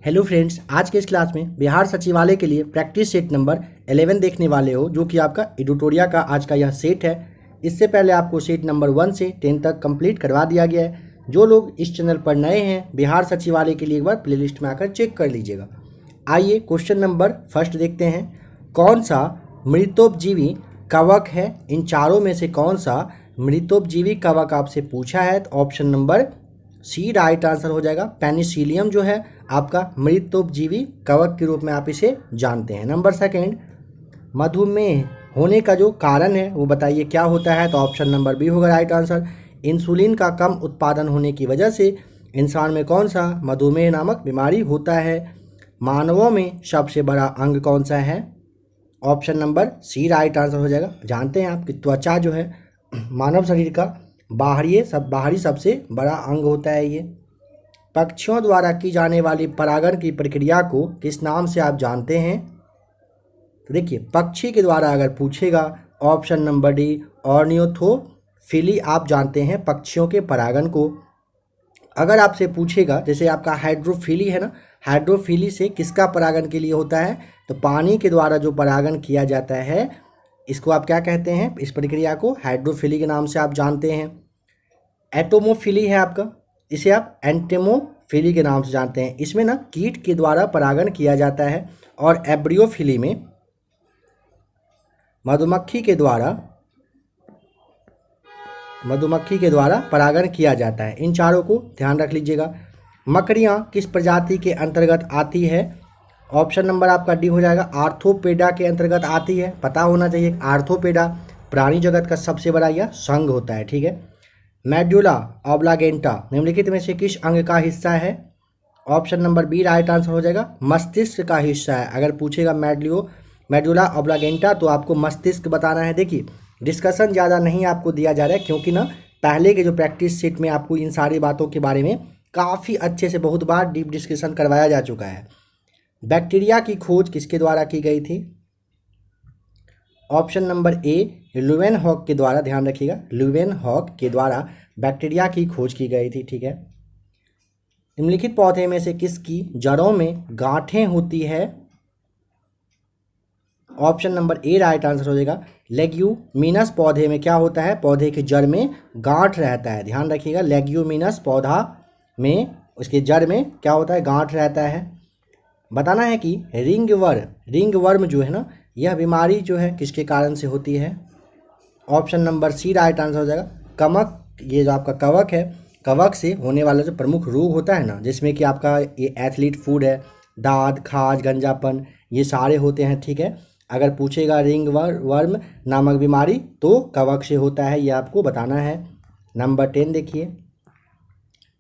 Hello friends, आज के इस क्लास में बिहार सचिवालय के लिए प्रैक्टिस सेट नंबर 11 देखने वाले हो, जो कि आपका एडिटोरिया का आज का यह सेट है। इससे पहले आपको सेट नंबर 1 से 10 तक कंप्लीट करवा दिया गया है। जो लोग इस चैनल पर नए हैं, बिहार सचिवालय के लिए एक बार प्लेलिस्ट में आकर चेक कर लीजिएगा। आइए क्वेश्चन नंबर फर्स्ट देखते हैं। कौन सा मृतोपजीवी कवक है? इन चारों में से कौन सा मृतोपजीवी कवक आपसे पूछा है? तो option number C right answer हो जाएगा। पेनिसिलियम जो है आपका मृतोपजीवी कवक के रूप में आप इसे जानते हैं। नंबर सेकेंड, मधुमेह होने का जो कारण है वो बताइए क्या होता है? तो ऑप्शन नंबर बी होगा राइट आंसर। इंसुलिन का कम उत्पादन होने की वजह से इंसान में कौन सा मधुमेह नामक बीमारी होता है? मानवों में सबसे बड़ा अंग कौन सा है? Option number C right answer हो जाएगा। जानते हैं आप कि त्वचा जो है मानव शरीर का बाहरी सबसे बड़ा अंग होता है। ये पक्षियों द्वारा की जाने वाली परागण की प्रक्रिया को किस नाम से आप जानते हैं? तो देखिए, पक्षी के द्वारा अगर पूछेगा ऑप्शन नंबर डी ऑर्नियोथोफिली आप जानते हैं पक्षियों के परागण को। अगर आपसे पूछेगा जैसे आपका हाइड्रोफिली है ना, हाइड्रोफिली से किसका परागण के लिए होता है? तो पानी के द्वारा जो परागण किया जाता है इसको आप क्या कहते हैं? इस प्रक्रिया को हाइड्रोफिली के नाम से आप जानते हैं। एटोमोफिली है आपका, इसे आप एंटेमोफिली के नाम से जानते हैं। इसमें ना कीट के द्वारा परागण किया जाता है। और एब्रियोफिली में मधुमक्खी के द्वारा परागण किया जाता है। इन चारों को ध्यान रख लीजिएगा। मकड़ियाँ किस प्रजाति के अंतर्गत आती है? ऑप्शन नंबर आपका डी हो जाएगा। आर्थोपेडा के अंतर्गत आती है। पता होना चाहिए, आर्थोपेडा प्राणी जगत का सबसे बड़ा यह संघ होता है। ठीक है। मेडुला ऑब्लागेंटा निम्नलिखित में से किस अंग का हिस्सा है? Option number B right answer हो जाएगा। मस्तिष्क का हिस्सा है। अगर पूछेगा मेडुला ऑब्लागेंटा तो आपको मस्तिष्क बताना है। देखिए, डिस्कशन ज़्यादा नहीं आपको दिया जा रहा है, क्योंकि ना पहले के जो प्रैक्टिस सेट में आपको इन सारी बातों के बारे में काफ़ी अच्छे से बहुत बार डीप डिस्कशन करवाया जा चुका है। बैक्टीरिया की खोज किसके द्वारा की गई थी? ऑप्शन नंबर ए ल्यूवेनहॉक के द्वारा। ध्यान रखिएगा, ल्यूवेनहॉक के द्वारा बैक्टीरिया की खोज की गई थी। ठीक है। निम्नलिखित पौधे में से किसकी जड़ों में गांठें होती है? Option number A right answer हो जाएगा। लेग्यूमिनस पौधे में क्या होता है? पौधे के जड़ में गांठ रहता है। ध्यान रखिएगा, लेग्यूमिनस पौधा में उसके जड़ में क्या होता है? गांठ रहता है। बताना है कि रिंगवर्म जो है ना, यह बीमारी जो है किसके कारण से होती है? Option number C right answer हो जाएगा। कवक, ये जो आपका कवक है, कवक से होने वाला जो प्रमुख रोग होता है ना, जिसमें कि आपका ये एथलीट फूड है, दाद, खाज, गंजापन, ये सारे होते हैं। ठीक है। अगर पूछेगा रिंगवर्म नामक बीमारी तो कवक से होता है, ये आपको बताना है। नंबर 10 देखिए,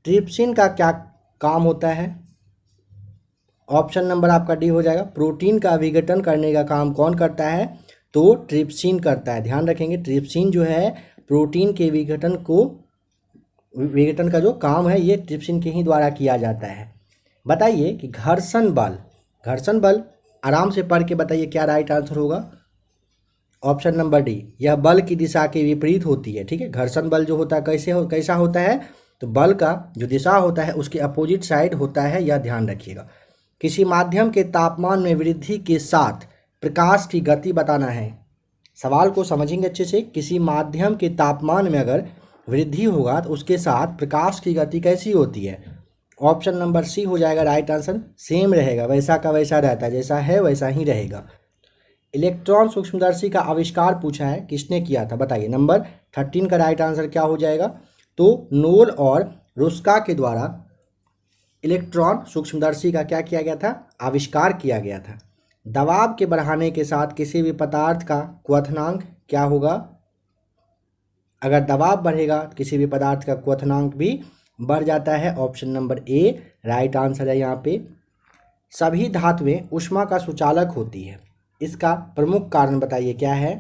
ट्रिप्सिन का क्या काम होता है? ऑप्शन नंबर आपका डी हो जाएगा। प्रोटीन का विघटन करने का काम कौन करता है? तो ट्रिप्सिन करता है। ध्यान रखेंगे, ट्रिप्सिन जो है प्रोटीन के विघटन का जो काम है ये ट्रिप्सिन के ही द्वारा किया जाता है। बताइए कि घर्षण बल आराम से पढ़ के बताइए क्या राइट आंसर होगा? ऑप्शन नंबर डी, यह बल की दिशा के विपरीत होती है। ठीक है। घर्षण बल जो होता है कैसा होता है? तो बल का जो दिशा होता है उसके अपोजिट साइड होता है, यह ध्यान रखिएगा। किसी माध्यम के तापमान में वृद्धि के साथ प्रकाश की गति बताना है। सवाल को समझेंगे अच्छे से। किसी माध्यम के तापमान में अगर वृद्धि होगा तो उसके साथ प्रकाश की गति कैसी होती है? ऑप्शन नंबर सी हो जाएगा राइट आंसर। सेम रहेगा, वैसा का वैसा रहता है, जैसा है वैसा ही रहेगा। इलेक्ट्रॉन सूक्ष्मदर्शी का आविष्कार पूछा है, किसने किया था? बताइए। नंबर 13 का राइट आंसर क्या हो जाएगा? तो नोल और रुस्का के द्वारा इलेक्ट्रॉन सूक्ष्मदर्शी का क्या किया गया था? आविष्कार किया गया था। दबाव के बढ़ाने के साथ किसी भी पदार्थ का क्वथनांक क्या होगा? अगर दबाव बढ़ेगा तो किसी भी पदार्थ का क्वथनांक भी बढ़ जाता है। Option number A right answer है यहाँ पे। सभी धातुएं ऊष्मा का सुचालक होती है, इसका प्रमुख कारण बताइए क्या है?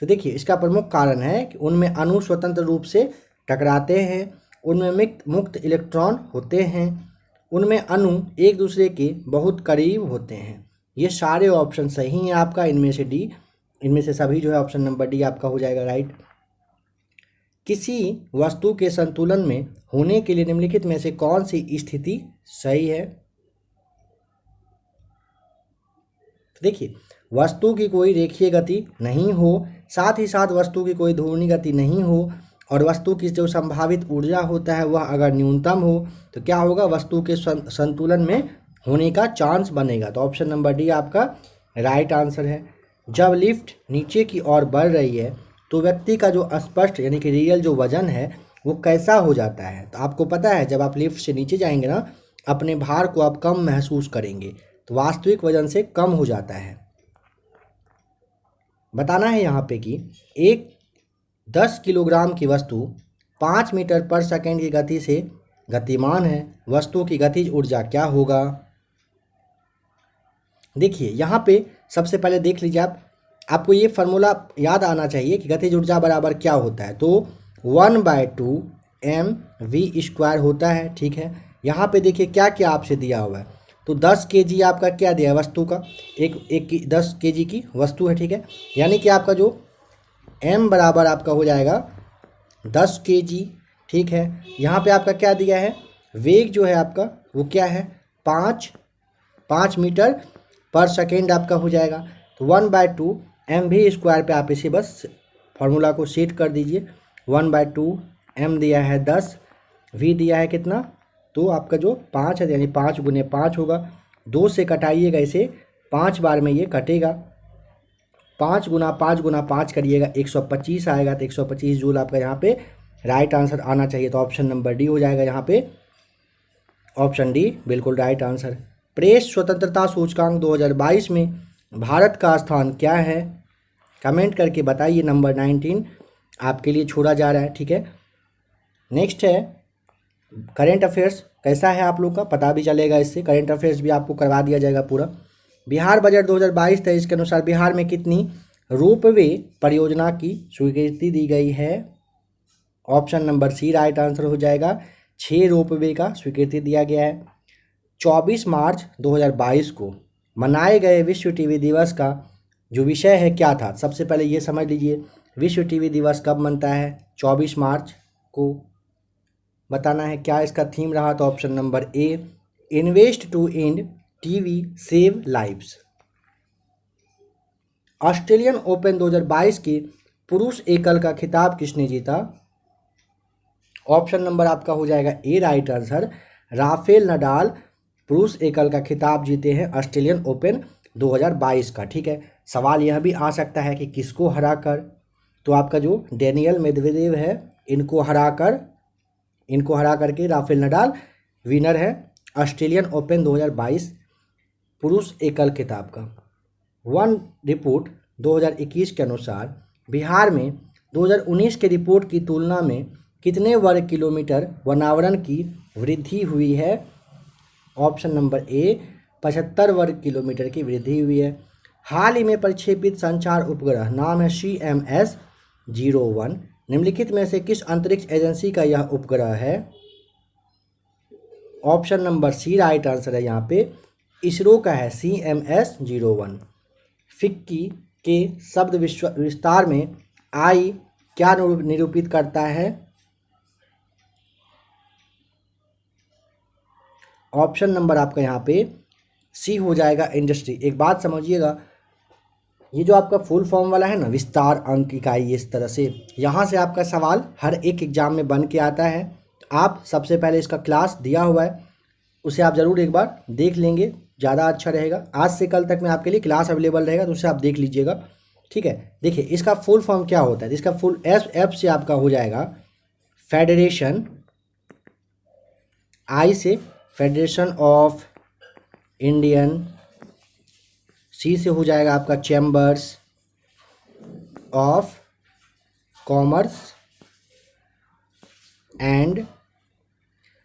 तो देखिए, इसका प्रमुख कारण है कि उनमें अणु स्वतंत्र रूप से टकराते हैं, उनमें मुक्त इलेक्ट्रॉन होते हैं, उनमें अणु एक दूसरे के बहुत करीब होते हैं। ये सारे ऑप्शन सही हैं आपका। इनमें से सभी जो है ऑप्शन नंबर डी आपका हो जाएगा राइट। किसी वस्तु के संतुलन में होने के लिए निम्नलिखित में से कौन सी स्थिति सही है? देखिए, वस्तु की कोई रेखीय गति नहीं हो, साथ ही साथ वस्तु की कोई घूर्णी गति नहीं हो, और वस्तु की जो संभावित ऊर्जा होता है वह अगर न्यूनतम हो तो क्या होगा? वस्तु के संतुलन में होने का चांस बनेगा। तो ऑप्शन नंबर डी आपका राइट आंसर है। जब लिफ्ट नीचे की ओर बढ़ रही है तो व्यक्ति का जो स्पष्ट यानी कि रियल जो वजन है वो कैसा हो जाता है? तो आपको पता है जब आप लिफ्ट से नीचे जाएंगे ना, अपने भार को आप कम महसूस करेंगे, तो वास्तविक वजन से कम हो जाता है। बताना है यहाँ पे कि एक 10 किलोग्राम की वस्तु 5 मीटर पर सेकेंड की गति से गतिमान है, वस्तु की गतिज ऊर्जा क्या होगा? देखिए यहाँ पे सबसे पहले देख लीजिए, आपको ये फार्मूला याद आना चाहिए कि गतिज ऊर्जा बराबर क्या होता है। तो 1/2 mv² होता है, ठीक है। यहाँ पे देखिए क्या क्या आपसे दिया हुआ है। तो 10 kg आपका क्या दिया है वस्तु का, एक 10 kg की वस्तु है, ठीक है। यानी कि आपका जो m बराबर आपका हो जाएगा 10 kg, ठीक है। यहाँ पे आपका क्या दिया है, वेग जो है आपका वो क्या है 5 मीटर पर सेकेंड आपका हो जाएगा। तो 1/2 mv² पे आप इसे बस फार्मूला को सेट कर दीजिए। 1/2 m दिया है 10, v दिया है कितना, तो आपका जो 5 है यानी 5 गुने 5 होगा। 2 से कटाइएगा इसे, 5 बार में ये कटेगा। 5 गुना 5 गुना 5 करिएगा 125 आएगा। तो 125 जूल आपका यहाँ पे राइट आंसर आना चाहिए। तो ऑप्शन नंबर डी हो जाएगा यहाँ पे, ऑप्शन डी बिल्कुल राइट आंसर। प्रेस स्वतंत्रता सूचकांक 2022 में भारत का स्थान क्या है? कमेंट करके बताइए। नंबर 19 आपके लिए छोड़ा जा रहा है, ठीक है। नेक्स्ट है करेंट अफेयर्स, कैसा है आप लोग का पता भी चलेगा इससे। करेंट अफेयर्स भी आपको करवा दिया जाएगा पूरा। बिहार बजट 2022-23 के अनुसार बिहार में कितनी रोपवे परियोजना की स्वीकृति दी गई है? Option number C right answer हो जाएगा। 6 रोपवे का स्वीकृति दिया गया है। 24 मार्च 2022 को मनाए गए विश्व टीबी दिवस का जो विषय है क्या था? सबसे पहले ये समझ लीजिए, विश्व टीबी दिवस कब मनता है? 24 मार्च को। बताना है क्या इसका थीम रहा। तो option number A, invest to end TB save lives. Australian Open 2022 के पुरुष एकल का खिताब किसने जीता? ऑप्शन नंबर आपका हो जाएगा ए राइट आंसर। राफेल नडाल पुरुष एकल का खिताब जीते हैं ऑस्ट्रेलियन ओपन 2022 का, ठीक है। सवाल यह भी आ सकता है कि किसको हराकर, तो आपका जो डेनियल मेदवेदेव है इनको हरा करके राफेल नडाल विनर है ऑस्ट्रेलियन ओपन 2022 पुरुष एकल खिताब का। वन रिपोर्ट 2021 के अनुसार बिहार में 2019 के रिपोर्ट की तुलना में कितने वर्ग किलोमीटर वनावरण की वृद्धि हुई है? ऑप्शन नंबर ए, 75 वर्ग किलोमीटर की वृद्धि हुई है। हाल ही में प्रक्षेपित संचार उपग्रह नाम है CMS-01। निम्नलिखित में से किस अंतरिक्ष एजेंसी का यह उपग्रह है? Option number C right answer है यहाँ पे, इसरो का है CMS-01। फिक्की के शब्द विस्तार में आई क्या निरूपित करता है? ऑप्शन नंबर आपका यहाँ पे सी हो जाएगा इंडस्ट्री। एक बात समझिएगा, ये जो आपका फुल फॉर्म वाला है ना, विस्तार अंक इकाई, इस तरह से यहाँ से आपका सवाल हर एक एग्जाम में बन के आता है। आप सबसे पहले इसका क्लास दिया हुआ है, उसे आप ज़रूर एक बार देख लेंगे, ज़्यादा अच्छा रहेगा। आज से कल तक में आपके लिए क्लास अवेलेबल रहेगा, तो उसे आप देख लीजिएगा, ठीक है। देखिए इसका फुल फॉर्म क्या होता है, इसका फुल एफ से आपका हो जाएगा फेडरेशन, आई से फेडरेशन ऑफ इंडियन, सी से हो जाएगा आपका chambers of commerce, and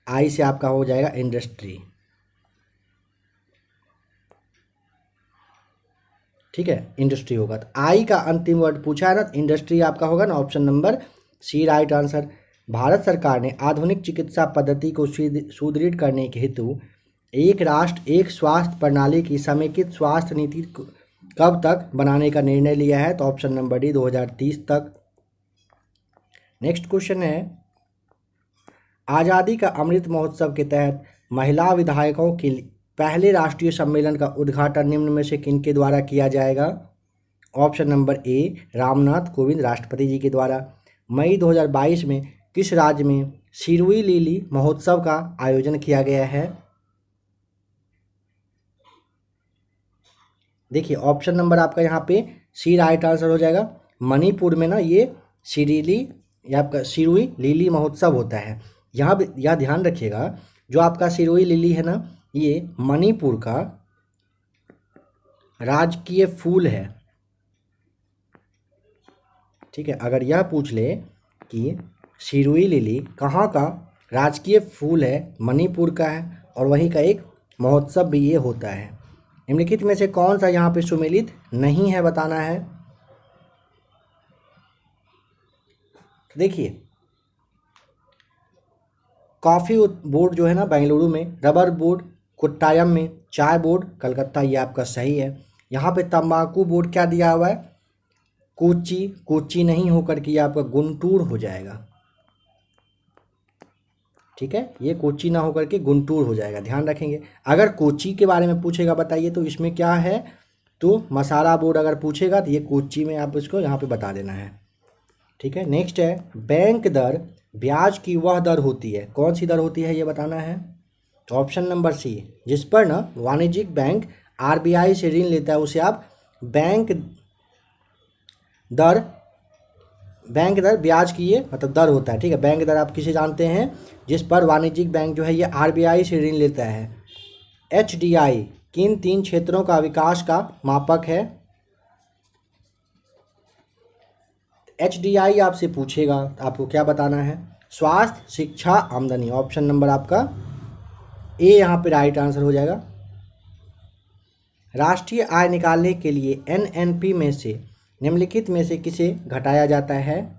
I से आपका हो जाएगा इंडस्ट्री, ठीक है। इंडस्ट्री होगा तो आई का अंतिम वर्ड पूछा है ना, इंडस्ट्री आपका होगा ना, option number C right answer. भारत सरकार ने आधुनिक चिकित्सा पद्धति को सुदृढ़ करने के हेतु एक राष्ट्र एक स्वास्थ्य प्रणाली की समेकित स्वास्थ्य नीति कब तक बनाने का निर्णय लिया है? तो ऑप्शन नंबर डी 2030 तक। नेक्स्ट क्वेश्चन है, आज़ादी का अमृत महोत्सव के तहत महिला विधायकों के पहले राष्ट्रीय सम्मेलन का उद्घाटन निम्न में से किनके द्वारा किया जाएगा? ऑप्शन नंबर ए रामनाथ कोविंद राष्ट्रपति जी के द्वारा। मई 2022 में किस राज्य में सिरुई लिली महोत्सव का आयोजन किया गया है? देखिए ऑप्शन नंबर आपका यहाँ पे सी राइट आंसर हो जाएगा। मणिपुर में ना ये सिरिली या आपका सिरुई लिली महोत्सव होता है। यहाँ पे यह ध्यान रखिएगा, जो आपका सिरुई लिली है ना, ये मणिपुर का राजकीय फूल है। ठीक है, अगर यह पूछ ले कि सिरुई लिली कहाँ का राजकीय फूल है, मणिपुर का है, और वहीं का एक महोत्सव भी ये होता है। निम्नलिखित में से कौन सा यहाँ पे सुमेलित नहीं है, बताना है। देखिए कॉफ़ी बोर्ड जो है ना बेंगलुरु में, रबर बोर्ड कोट्टायम में, चाय बोर्ड कलकत्ता, ये आपका सही है। यहाँ पे तंबाकू बोर्ड क्या दिया हुआ है? कोच्चि, कोच्चि नहीं होकर के ये आपका गुंटूर हो जाएगा। ठीक है, ये कोच्चि ना होकर के गुंटूर हो जाएगा, ध्यान रखेंगे। अगर कोच्चि के बारे में पूछेगा बताइए तो इसमें क्या है, तो मसाला बोर्ड अगर पूछेगा तो ये कोच्चि में आप उसको यहाँ पे बता देना है। ठीक है, नेक्स्ट है, बैंक दर ब्याज की वह दर होती है, कौन सी दर होती है ये बताना है। तो ऑप्शन नंबर सी, जिस पर ना वाणिज्यिक बैंक आरबीआई से ऋण लेता है उसे आप बैंक दर ब्याज की ये मतलब दर होता है। ठीक है, बैंक दर आप किसे जानते हैं? जिस पर वाणिज्यिक बैंक जो है ये आरबीआई से ऋण लेता है। एचडीआई किन 3 क्षेत्रों का विकास का मापक है? एचडीआई आपसे पूछेगा तो आपको क्या बताना है? स्वास्थ्य, शिक्षा, आमदनी। ऑप्शन नंबर आपका ए यहाँ पे राइट आंसर हो जाएगा। राष्ट्रीय आय निकालने के लिए एनएनपी में से निम्नलिखित में से किसे घटाया जाता है?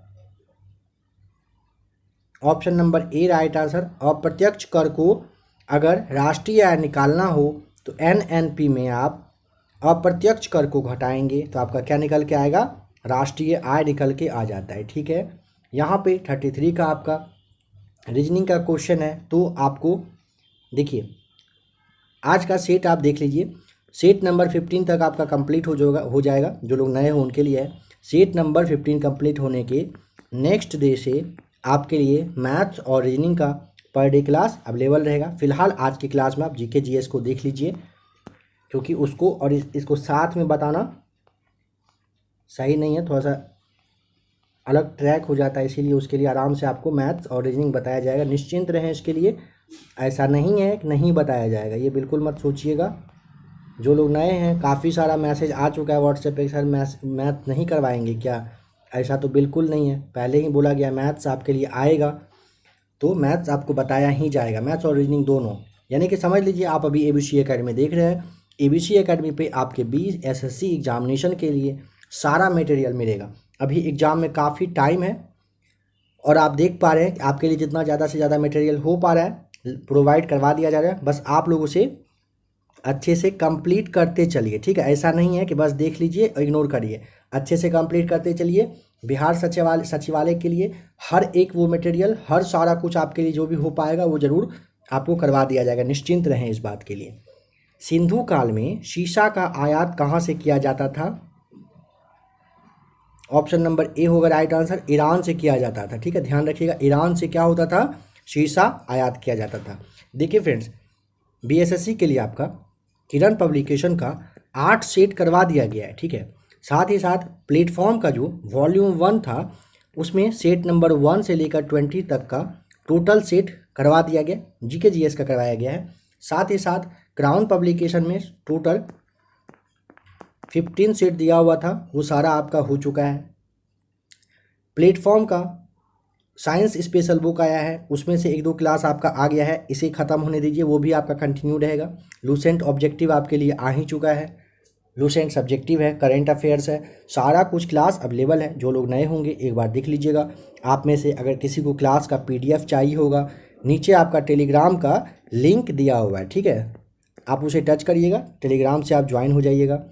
Option number A right answer. अप्रत्यक्ष कर को अगर राष्ट्रीय आय निकालना हो तो एनएनपी में आप अप्रत्यक्ष कर को घटाएंगे तो आपका क्या निकल के आएगा? राष्ट्रीय आय निकल के आ जाता है। ठीक है, यहाँ पे 33 का आपका रीजनिंग का क्वेश्चन है। तो आपको देखिए आज का सेट आप देख लीजिए, सेट नंबर 15 तक आपका कंप्लीट हो जाएगा। जो लोग नए हो उनके लिए है। सेट नंबर 15 कंप्लीट होने के नेक्स्ट डे से आपके लिए मैथ्स और रीजनिंग का पर डे क्लास अवेलेबल रहेगा। फिलहाल आज की क्लास में आप जीके जीएस को देख लीजिए, क्योंकि उसको और इसको साथ में बताना सही नहीं है, थोड़ा सा अलग ट्रैक हो जाता है, इसीलिए उसके लिए आराम से आपको मैथ्स और रीजनिंग बताया जाएगा। निश्चिंत रहें इसके लिए, ऐसा नहीं है कि नहीं बताया जाएगा, ये बिल्कुल मत सोचिएगा। जो लोग नए हैं, काफ़ी सारा मैसेज आ चुका है व्हाट्सएप पे, सर मैथ नहीं करवाएंगे क्या? ऐसा तो बिल्कुल नहीं है, पहले ही बोला गया मैथ्स आपके लिए आएगा तो मैथ्स आपको बताया ही जाएगा, मैथ्स और रीजनिंग दोनों। यानी कि समझ लीजिए आप अभी एबीसी एकेडमी देख रहे हैं। एबीसी एकेडमी पे आपके 20 एसएससी एग्जामिनेशन के लिए सारा मटेरियल मिलेगा। अभी एग्ज़ाम में काफ़ी टाइम है और आप देख पा रहे हैं कि आपके लिए जितना ज़्यादा से ज़्यादा मटेरियल हो पा रहा है प्रोवाइड करवा दिया जा रहा है। बस आप लोग उसे अच्छे से कंप्लीट करते चलिए। ठीक है, ऐसा नहीं है कि बस देख लीजिए और इग्नोर करिए, अच्छे से कंप्लीट करते चलिए। बिहार सचिवालय के लिए हर एक वो मटेरियल, हर सारा कुछ आपके लिए जो भी हो पाएगा वो ज़रूर आपको करवा दिया जाएगा, निश्चिंत रहें इस बात के लिए। सिंधु काल में शीशा का आयात कहाँ से किया जाता था? ऑप्शन नंबर ए होगा राइट आंसर, ईरान से किया जाता था। ठीक है, ध्यान रखिएगा, ईरान से क्या होता था? शीशा आयात किया जाता था। देखिए फ्रेंड्स, बीएसएससी के लिए आपका किरण पब्लिकेशन का 8 सेट करवा दिया गया है। ठीक है, साथ ही साथ प्लेटफॉर्म का जो वॉल्यूम 1 था उसमें सेट नंबर 1 से लेकर 20 तक का टोटल सेट करवा दिया गया, जीके जीएस का करवाया गया है। साथ ही साथ क्राउन पब्लिकेशन में टोटल 15 सेट दिया हुआ था, वो सारा आपका हो चुका है। प्लेटफॉर्म का साइंस स्पेशल बुक आया है, उसमें से 1-2 क्लास आपका आ गया है, इसे ख़त्म होने दीजिए, वो भी आपका कंटिन्यू रहेगा। लूसेंट ऑब्जेक्टिव आपके लिए आ ही चुका है, लूसेंट सब्जेक्टिव है, करेंट अफेयर्स है, सारा कुछ क्लास अवेलेबल है। जो लोग नए होंगे एक बार देख लीजिएगा। आप में से अगर किसी को क्लास का PDF चाहिए होगा, नीचे आपका टेलीग्राम का लिंक दिया हुआ है। ठीक है, आप उसे टच करिएगा, टेलीग्राम से आप ज्वाइन हो जाइएगा।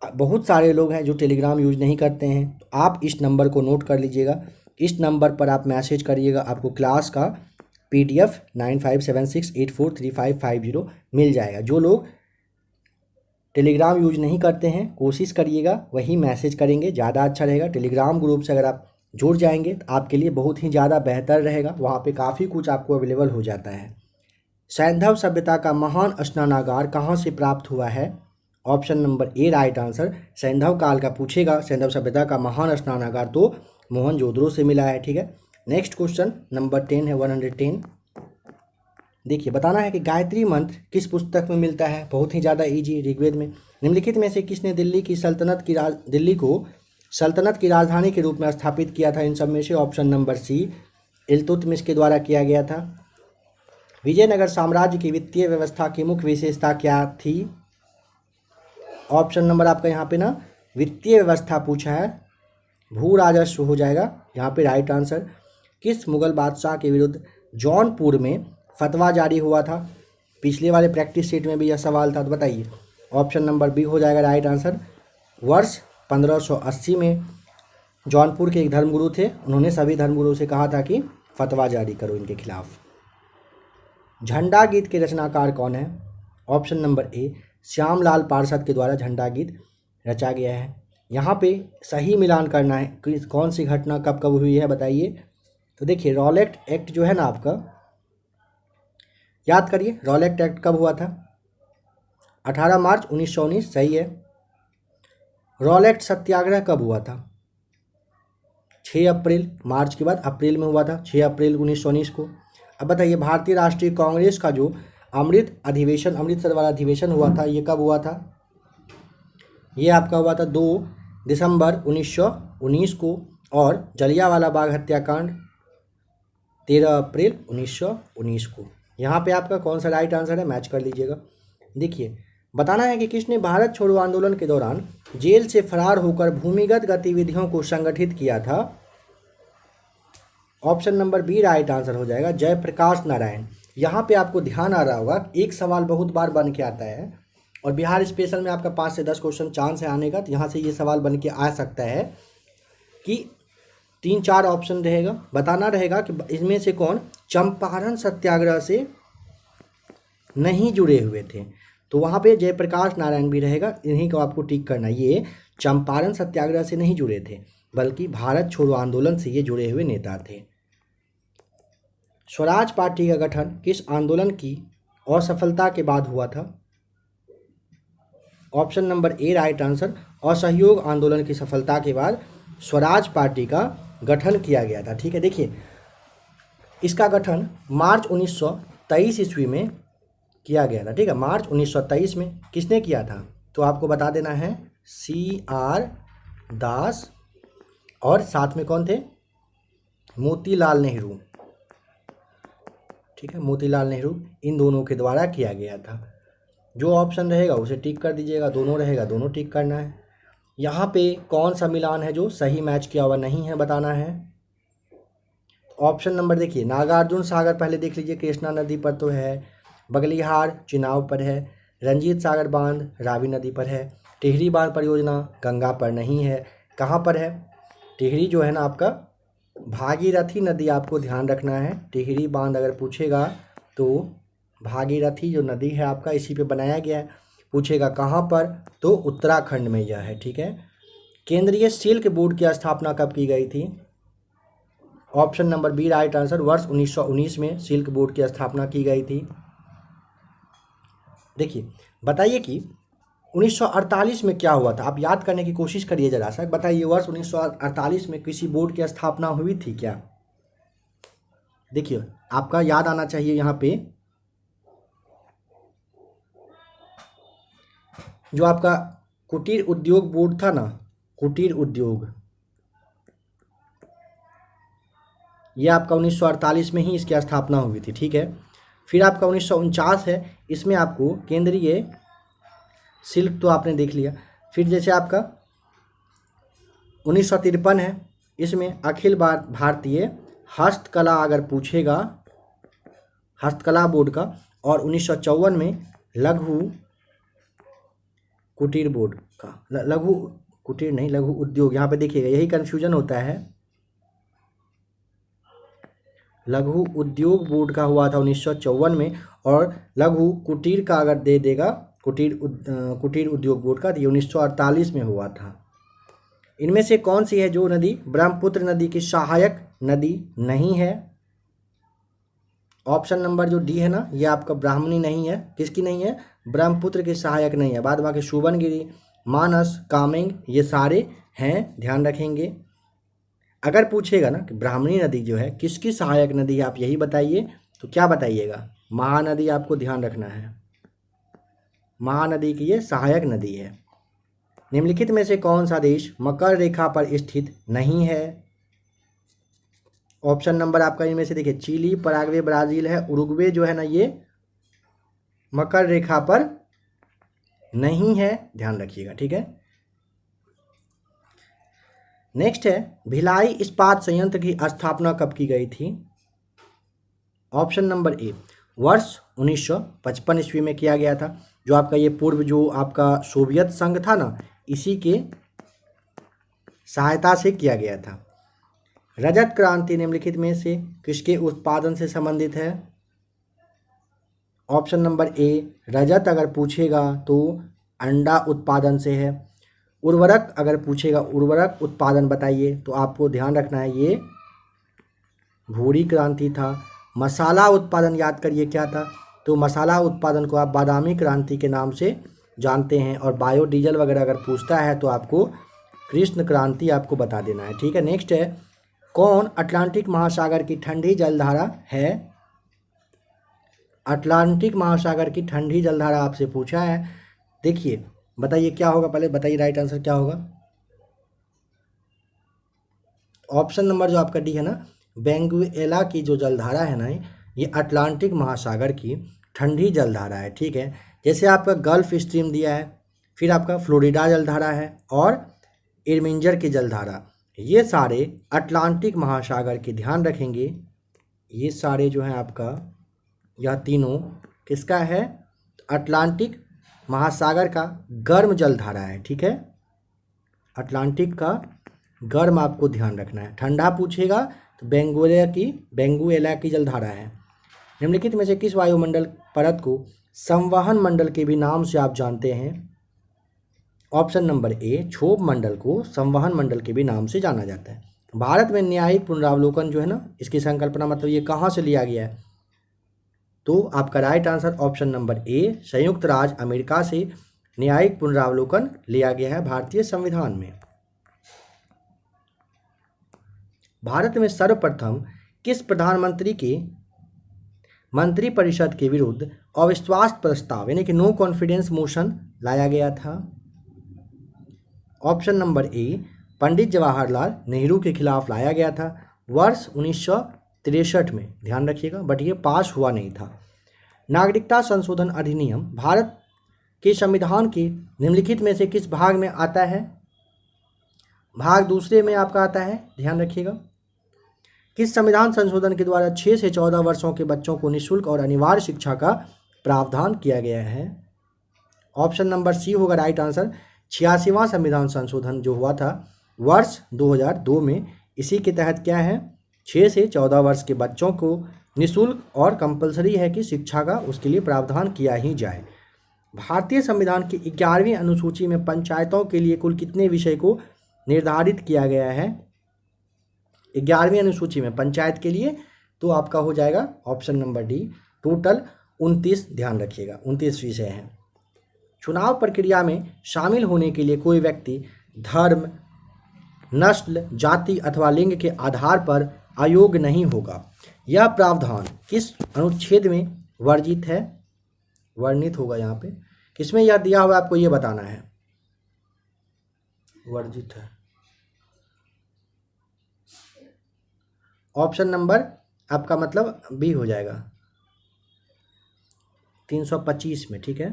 बहुत सारे लोग हैं जो टेलीग्राम यूज़ नहीं करते हैं, तो आप इस नंबर को नोट कर लीजिएगा। इस नंबर पर आप मैसेज करिएगा, आपको क्लास का PDF 9576843550 मिल जाएगा। जो लोग टेलीग्राम यूज नहीं करते हैं कोशिश करिएगा वही मैसेज करेंगे, ज़्यादा अच्छा रहेगा। टेलीग्राम ग्रुप से अगर आप जुड़ जाएंगे तो आपके लिए बहुत ही ज़्यादा बेहतर रहेगा, वहाँ पे काफ़ी कुछ आपको अवेलेबल हो जाता है। सैंधव सभ्यता का महान स्नानागार कहाँ से प्राप्त हुआ है? Option number A right answer. सैंधव काल का पूछेगा, सैंधव सभ्यता का महान स्नानागार तो मोहनजोदड़ो से मिला है, ठीक है। नेक्स्ट क्वेश्चन नंबर 10 है, 110। देखिए बताना है कि गायत्री मंत्र किस पुस्तक में मिलता है? बहुत ही ज़्यादा इजी, ऋग्वेद में। निम्नलिखित में से किसने दिल्ली को सल्तनत की राजधानी के रूप में स्थापित किया था? इन सब में से ऑप्शन नंबर सी इल्तुतमिश के द्वारा किया गया था। विजयनगर साम्राज्य की वित्तीय व्यवस्था की मुख्य विशेषता क्या थी? ऑप्शन नंबर आपका यहाँ पे ना वित्तीय व्यवस्था पूछा है, भू राजस्व हो जाएगा यहाँ पे राइट आंसर। किस मुगल बादशाह के विरुद्ध जौनपुर में फतवा जारी हुआ था? पिछले वाले प्रैक्टिस शीट में भी यह सवाल था, तो बताइए। ऑप्शन नंबर बी हो जाएगा राइट आंसर। वर्ष 1580 में जौनपुर के एक धर्मगुरु थे, उन्होंने सभी धर्मगुरुओं से कहा था कि फतवा जारी करो इनके खिलाफ। झंडा गीत के रचनाकार कौन है? ऑप्शन नंबर ए श्यामलाल पार्षद के द्वारा झंडा गीत रचा गया है। यहाँ पे सही मिलान करना है कि कौन सी घटना कब कब हुई है, बताइए। तो देखिए रॉलेट एक्ट जो है ना आपका, याद करिए रॉलेट एक्ट कब हुआ था? 18 मार्च 1919, सही है। रॉलेट सत्याग्रह कब हुआ था? 6 अप्रैल, मार्च के बाद अप्रैल में हुआ था, 6 अप्रैल 1919 को। अब बताइए भारतीय राष्ट्रीय कांग्रेस का जो अमृतसर वाला अधिवेशन हुआ था, ये कब हुआ था? ये आपका हुआ था 2 दिसंबर 1919 को। और जलियांवाला बाग हत्याकांड 13 अप्रैल 1919 को। यहाँ पे आपका कौन सा राइट आंसर है, मैच कर लीजिएगा। देखिए बताना है कि किसने भारत छोड़ो आंदोलन के दौरान जेल से फरार होकर भूमिगत गतिविधियों को संगठित किया था? Option number B right answer हो जाएगा, जयप्रकाश नारायण। यहाँ पे आपको ध्यान आ रहा होगा, एक सवाल बहुत बार बन के आता है और बिहार स्पेशल में आपका 5 से 10 क्वेश्चन चांस है आने का, तो यहाँ से ये सवाल बन के आ सकता है कि 3-4 ऑप्शन रहेगा, बताना रहेगा कि इसमें से कौन चंपारण सत्याग्रह से नहीं जुड़े हुए थे। तो वहाँ पे जयप्रकाश नारायण भी रहेगा, इन्हीं को आपको टिक करना। ये चंपारण सत्याग्रह से नहीं जुड़े थे बल्कि भारत छोड़ो आंदोलन से ये जुड़े हुए नेता थे। स्वराज पार्टी का गठन किस आंदोलन की असफलता के बाद हुआ था? Option number A right answer. असहयोग आंदोलन की सफलता के बाद स्वराज पार्टी का गठन किया गया था, ठीक है। देखिए इसका गठन मार्च 1923 ईस्वी में किया गया था, ठीक है। मार्च 1923 में किसने किया था? तो आपको बता देना है CR दास और साथ में कौन थे? मोतीलाल नेहरू, ठीक है, मोतीलाल नेहरू, इन दोनों के द्वारा किया गया था। जो ऑप्शन रहेगा उसे टिक कर दीजिएगा, दोनों रहेगा दोनों टिक करना है। यहाँ पे कौन सा मिलान है जो सही मैच किया हुआ नहीं है, बताना है। ऑप्शन नंबर देखिए नागार्जुन सागर पहले देख लीजिए, कृष्णा नदी पर तो है। बगलिहार चुनाव पर है। रंजीत सागर बांध रावी नदी पर है। टिहरी बांध परियोजना गंगा पर नहीं है। कहाँ पर है? टिहरी जो है ना आपका भागीरथी नदी, आपको ध्यान रखना है। टिहरी बांध अगर पूछेगा तो भागीरथी जो नदी है आपका इसी पे बनाया गया है। पूछेगा कहाँ पर, तो उत्तराखंड में यह है, ठीक है। केंद्रीय सिल्क बोर्ड की स्थापना कब की गई थी? Option number B right answer. वर्ष 1919 में सिल्क बोर्ड की स्थापना की गई थी। देखिए बताइए कि 1948 में क्या हुआ था, आप याद करने की कोशिश करिए जरा सा। बताइए वर्ष 1948 में किसी बोर्ड की स्थापना हुई थी क्या? देखिए आपका याद आना चाहिए यहाँ पे, जो आपका कुटीर उद्योग बोर्ड था ना, कुटीर उद्योग, ये आपका 1948 में ही इसकी स्थापना हुई थी, ठीक है। फिर आपका 1949 है, इसमें आपको केंद्रीय सिल्क तो आपने देख लिया। फिर जैसे आपका 1953 है, इसमें अखिल भारतीय हस्तकला अगर पूछेगा, हस्तकला बोर्ड का। और 1954 में लघु कुटीर बोर्ड का, लघु कुटीर नहीं लघु उद्योग, यहाँ पे देखिएगा यही कन्फ्यूजन होता है। लघु उद्योग बोर्ड का हुआ था 1954 में, और लघु कुटीर का अगर दे देगा कुटीर उद्योग बोर्ड का, तो ये 1948 में हुआ था। इनमें से कौन सी है जो नदी ब्रह्मपुत्र नदी की सहायक नदी नहीं है? ऑप्शन नंबर जो डी है ना, ये आपका ब्राह्मणी नहीं है। किसकी नहीं है? ब्रह्मपुत्र की सहायक नहीं है। बाद बाकी सुबनगिरी, मानस, कामेंग, ये सारे हैं, ध्यान रखेंगे। अगर पूछेगा ना कि ब्राह्मणी नदी जो है किसकी सहायक नदी है, आप यही बताइए, तो क्या बताइएगा? महानदी आपको ध्यान रखना है, महानदी की ये सहायक नदी है। निम्नलिखित में से कौन सा देश मकर रेखा पर स्थित नहीं है? ऑप्शन नंबर आपका इनमें से देखिए, चिली, पराग्वे, ब्राज़ील है। उरुग्वे जो है ना, ये मकर रेखा पर नहीं है, ध्यान रखिएगा, ठीक है। नेक्स्ट है, भिलाई इस्पात संयंत्र की स्थापना कब की गई थी? ऑप्शन नंबर ए, वर्ष 1955 ईस्वी में किया गया था। जो आपका ये पूर्व जो आपका सोवियत संघ था ना, इसी के सहायता से किया गया था। रजत क्रांति निम्नलिखित में से किसके उत्पादन से संबंधित है? ऑप्शन नंबर ए, रजत अगर पूछेगा तो अंडा उत्पादन से है। उर्वरक अगर पूछेगा, उर्वरक उत्पादन बताइए, तो आपको ध्यान रखना है ये भूरी क्रांति था। मसाला उत्पादन याद करिए क्या था, तो मसाला उत्पादन को आप बादामी क्रांति के नाम से जानते हैं। और बायोडीजल वगैरह अगर पूछता है तो आपको कृष्ण क्रांति आपको बता देना है, ठीक है। नेक्स्ट है, कौन अटलांटिक महासागर की ठंडी जलधारा है? अटलांटिक महासागर की ठंडी जलधारा आपसे पूछा है। देखिए बताइए क्या होगा, पहले बताइए राइट आंसर क्या होगा। ऑप्शन नंबर जो आपका डी है ना, वेनेजुएला की जो जलधारा है ना, ये अटलांटिक महासागर की ठंडी जलधारा है, ठीक है। जैसे आपका गल्फ स्ट्रीम दिया है, फिर आपका फ्लोरिडा जलधारा है और इरमिंजर की जलधारा, ये सारे अटलांटिक महासागर के, ध्यान रखेंगे ये सारे जो हैं आपका, यह तीनों किसका है? अटलांटिक महासागर का गर्म जलधारा है, ठीक है। अटलांटिक का गर्म आपको ध्यान रखना है। ठंडा पूछेगा तो वेनेजुएला की जलधारा है। निम्नलिखित में से किस वायुमंडल परत को संवहन मंडल के भी नाम से आप जानते हैं? ऑप्शन नंबर ए, क्षोभ मंडल को संवहन मंडल के भी नाम से जाना जाता है। भारत में न्यायिक पुनरावलोकन जो है ना, इसकी संकल्पना मतलब ये कहाँ से लिया गया है? तो आपका राइट आंसर ऑप्शन नंबर ए, संयुक्त राज्य अमेरिका से न्यायिक पुनरावलोकन लिया गया है भारतीय संविधान में। भारत में सर्वप्रथम किस प्रधानमंत्री के मंत्रिपरिषद के विरुद्ध अविश्वास प्रस्ताव यानी कि नो कॉन्फिडेंस मोशन लाया गया था? ऑप्शन नंबर ए, पंडित जवाहरलाल नेहरू के खिलाफ लाया गया था वर्ष 1963 में, ध्यान रखिएगा, बट ये पास हुआ नहीं था। नागरिकता संशोधन अधिनियम भारत के संविधान के निम्नलिखित में से किस भाग में आता है? भाग दूसरे में आपका आता है, ध्यान रखिएगा। किस संविधान संशोधन के द्वारा 6 से 14 वर्षों के बच्चों को निःशुल्क और अनिवार्य शिक्षा का प्रावधान किया गया है? ऑप्शन नंबर सी होगा राइट आंसर, 86वां संविधान संशोधन जो हुआ था वर्ष 2002 में। इसी के तहत क्या है, 6 से 14 वर्ष के बच्चों को निःशुल्क और कंपलसरी है कि शिक्षा का उसके लिए प्रावधान किया ही जाए। भारतीय संविधान की 11वीं अनुसूची में पंचायतों के लिए कुल कितने विषय को निर्धारित किया गया है? 11वीं अनुसूची में पंचायत के लिए तो आपका हो जाएगा ऑप्शन नंबर डी, टोटल 29, ध्यान रखिएगा 29 विषय हैं। चुनाव प्रक्रिया में शामिल होने के लिए कोई व्यक्ति धर्म, नस्ल, जाति अथवा लिंग के आधार पर अयोग्य नहीं होगा। यह प्रावधान किस अनुच्छेद में वर्णित होगा? यहाँ पे किसमें यह दिया हुआ आपको ये बताना है, वर्जित है। ऑप्शन नंबर आपका मतलब बी हो जाएगा 325 में, ठीक है।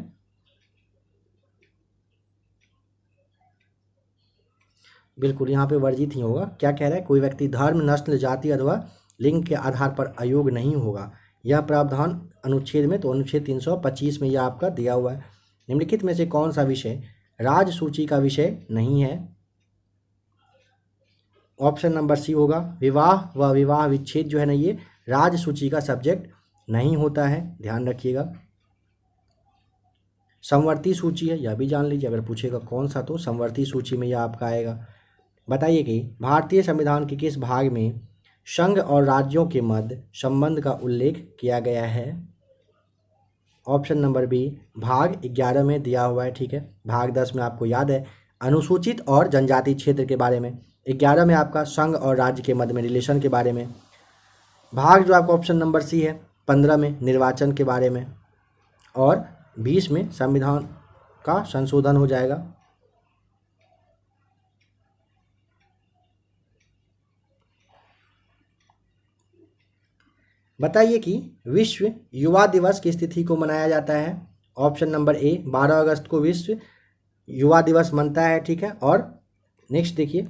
बिल्कुल यहाँ पे वर्जित ही होगा। क्या कह रहा है? कोई व्यक्ति धर्म, नस्ल, जाति अथवा लिंग के आधार पर अयोग्य नहीं होगा। यह प्रावधान अनुच्छेद में, तो अनुच्छेद 325 में यह आपका दिया हुआ है। निम्नलिखित में से कौन सा विषय राज्य सूची का विषय नहीं है? ऑप्शन नंबर सी होगा, विवाह व विवाह विच्छेद जो है ना, ये राज्य सूची का सब्जेक्ट नहीं होता है, ध्यान रखिएगा। समवर्ती सूची है, यह भी जान लीजिए, अगर पूछेगा कौन सा तो समवर्ती सूची में यह आपका आएगा। बताइए कि भारतीय संविधान के किस भाग में संघ और राज्यों के मध्य संबंध का उल्लेख किया गया है? ऑप्शन नंबर बी भाग 11 में दिया हुआ है, ठीक है। भाग 10 में आपको याद है अनुसूचित और जनजाति क्षेत्र के बारे में, 11 में आपका संघ और राज्य के मध्य में रिलेशन के बारे में, भाग जो आपका ऑप्शन नंबर सी है 15 में निर्वाचन के बारे में, और 20 में संविधान का संशोधन हो जाएगा। बताइए कि विश्व युवा दिवस की तिथि को मनाया जाता है। ऑप्शन नंबर ए 12 अगस्त को विश्व युवा दिवस मनता है, ठीक है। और नेक्स्ट देखिए,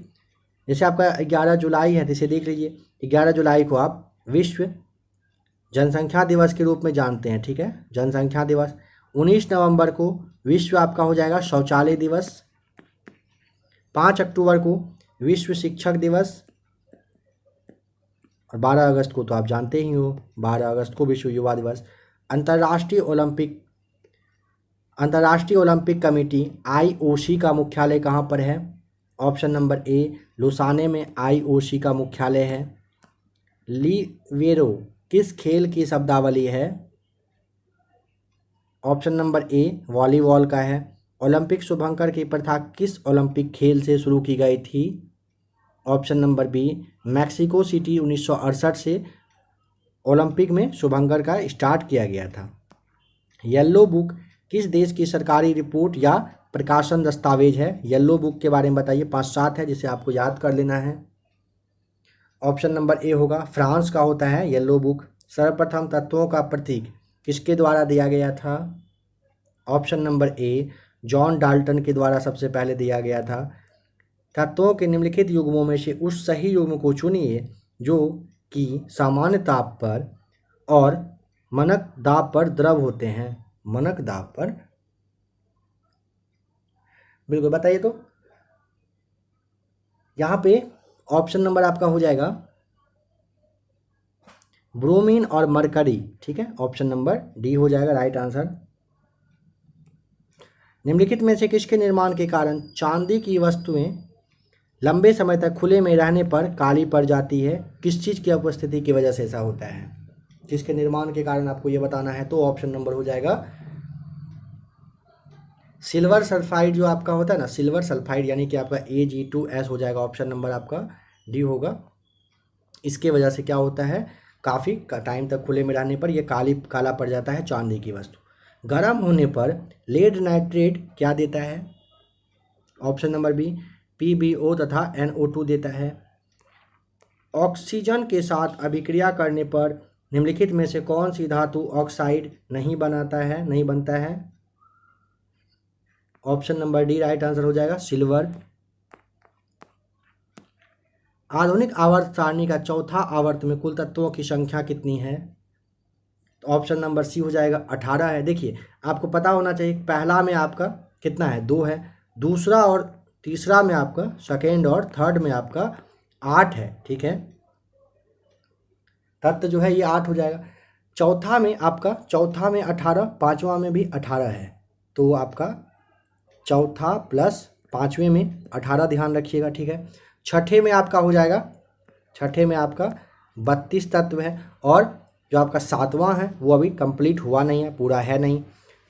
जैसे आपका 11 जुलाई है तो इसे देख लीजिए, 11 जुलाई को आप विश्व जनसंख्या दिवस के रूप में जानते हैं, ठीक है, जनसंख्या दिवस। 19 नवंबर को विश्व आपका हो जाएगा शौचालय दिवस। 5 अक्टूबर को विश्व शिक्षक दिवस, और 12 अगस्त को तो आप जानते ही हो, 12 अगस्त को विश्व युवा दिवस। अंतर्राष्ट्रीय ओलंपिक कमेटी IOC का मुख्यालय कहाँ पर है? ऑप्शन नंबर ए लुसाने में IOC का मुख्यालय है। लिबेरो किस खेल की शब्दावली है? ऑप्शन नंबर ए वॉलीबॉल का है। ओलंपिक शुभंकर की प्रथा किस ओलंपिक खेल से शुरू की गई थी? Option number B Mexico City 1968 से ओलंपिक में शुभंकर का स्टार्ट किया गया था। येलो बुक किस देश की सरकारी रिपोर्ट या प्रकाशन दस्तावेज है? येलो बुक के बारे में बताइए, 5-7 है जिसे आपको याद कर लेना है। ऑप्शन नंबर ए होगा फ्रांस का होता है येलो बुक। सर्वप्रथम तत्वों का प्रतीक किसके द्वारा दिया गया था? ऑप्शन नंबर ए जॉन डाल्टन के द्वारा सबसे पहले दिया गया था। तत्वों के निम्नलिखित युग्मों में से उस सही युग्म को चुनिए जो कि सामान्य ताप पर और मानक दाब पर द्रव होते हैं। मानक दाब पर, बिल्कुल बताइए। तो यहाँ पे ऑप्शन नंबर आपका हो जाएगा ब्रोमीन और मरकरी, ठीक है, ऑप्शन नंबर डी हो जाएगा राइट आंसर। निम्नलिखित में से किसके निर्माण के कारण चांदी की वस्तुएं लंबे समय तक खुले में रहने पर काली पड़ जाती है? किस चीज़ की उपस्थिति की वजह से ऐसा होता है? जिसके निर्माण के कारण आपको ये बताना है, तो ऑप्शन नंबर हो जाएगा सिल्वर सल्फाइड जो आपका होता है ना, सिल्वर सल्फाइड, यानी कि आपका Ag2S हो जाएगा, ऑप्शन नंबर आपका डी होगा। इसके वजह से क्या होता है, काफ़ी टाइम तक खुले में रहने पर यह काला पड़ जाता है चांदी की वस्तु। गर्म होने पर लेड नाइट्रेट क्या देता है? ऑप्शन नंबर बी PbO तथा NO2 देता है। ऑक्सीजन के साथ अभिक्रिया करने पर निम्नलिखित में से कौन सी धातु ऑक्साइड नहीं बनता है? Option number D right answer हो जाएगा सिल्वर। आधुनिक आवर्त सारणी का चौथा आवर्त में कुल तत्वों की संख्या कितनी है? तो ऑप्शन नंबर सी हो जाएगा 18 है। देखिए आपको पता होना चाहिए, पहला में आपका कितना है, 2 है, दूसरा और तीसरा में आपका, सेकेंड और थर्ड में आपका 8 है, ठीक है, तत्व जो है ये 8 हो जाएगा। चौथा में 18, पांचवा में भी 18 है, तो आपका चौथा प्लस पांचवें में 18 ध्यान रखिएगा, ठीक है। छठे में आपका हो जाएगा, छठे में आपका 32 तत्व है, और जो आपका सातवां है वो अभी कंप्लीट हुआ नहीं है, पूरा है नहीं।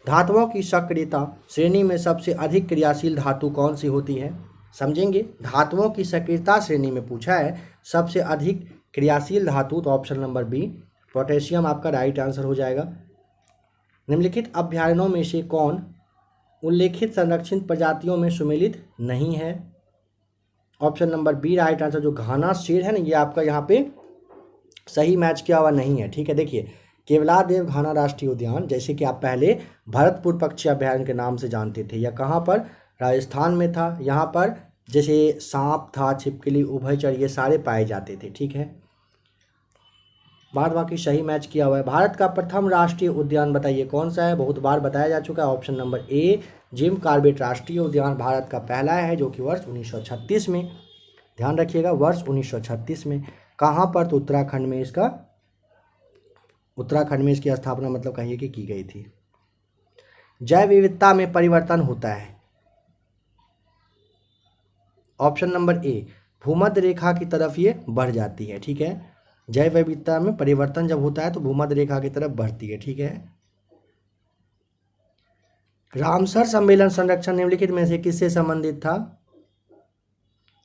धातुओं की सक्रियता श्रेणी में सबसे अधिक क्रियाशील धातु कौन सी होती है? समझेंगे, धातुओं की सक्रियता श्रेणी में पूछा है सबसे अधिक क्रियाशील धातु, तो ऑप्शन नंबर बी पोटेशियम आपका राइट आंसर हो जाएगा। निम्नलिखित अभ्यारण्यों में से कौन उल्लेखित संरक्षित प्रजातियों में सम्मिलित नहीं है? Option number B right answer. जो घाना शेर है ना, ये आपका यहाँ पे सही मैच किया हुआ नहीं है, ठीक है। देखिए केवलादेव घाना राष्ट्रीय उद्यान, जैसे कि आप पहले भरतपुर पक्षी अभ्यारण्य के नाम से जानते थे, या कहाँ पर, राजस्थान में था। यहाँ पर जैसे सांप था, छिपकली, उभयचर, ये सारे पाए जाते थे, ठीक है। बाद बाकी सही मैच किया हुआ है। भारत का प्रथम राष्ट्रीय उद्यान बताइए कौन सा है? बहुत बार बताया जा चुका है, ऑप्शन नंबर ए जिम कॉर्बेट राष्ट्रीय उद्यान भारत का पहला है, जो कि वर्ष 1936 में, ध्यान रखिएगा, वर्ष 1936 में। कहाँ पर? तो उत्तराखंड में इसका उत्तराखंड में इसकी स्थापना मतलब कहिए कि की गई थी। जैव विविधता में परिवर्तन होता है। ऑप्शन नंबर ए, भूमध्य रेखा की तरफ ये बढ़ जाती है। ठीक है, जैव विविधता में परिवर्तन जब होता है तो भूमध्य रेखा की तरफ बढ़ती है। ठीक है। रामसर सम्मेलन संरक्षण निम्नलिखित में से किससे संबंधित था?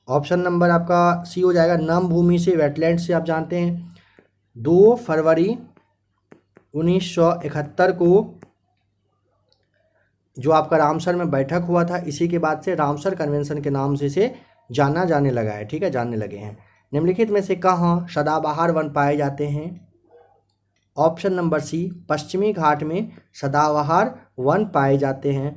ऑप्शन नंबर आपका सी हो जाएगा, नम भूमि से, वेटलैंड से। आप जानते हैं 2 फरवरी 1971 को जो आपका रामसर में बैठक हुआ था, इसी के बाद से रामसर कन्वेंशन के नाम से इसे जाना जाने लगा है। ठीक है, जानने लगे हैं। निम्नलिखित में से कहाँ सदाबहार वन पाए जाते हैं? ऑप्शन नंबर सी, पश्चिमी घाट में सदाबहार वन पाए जाते हैं।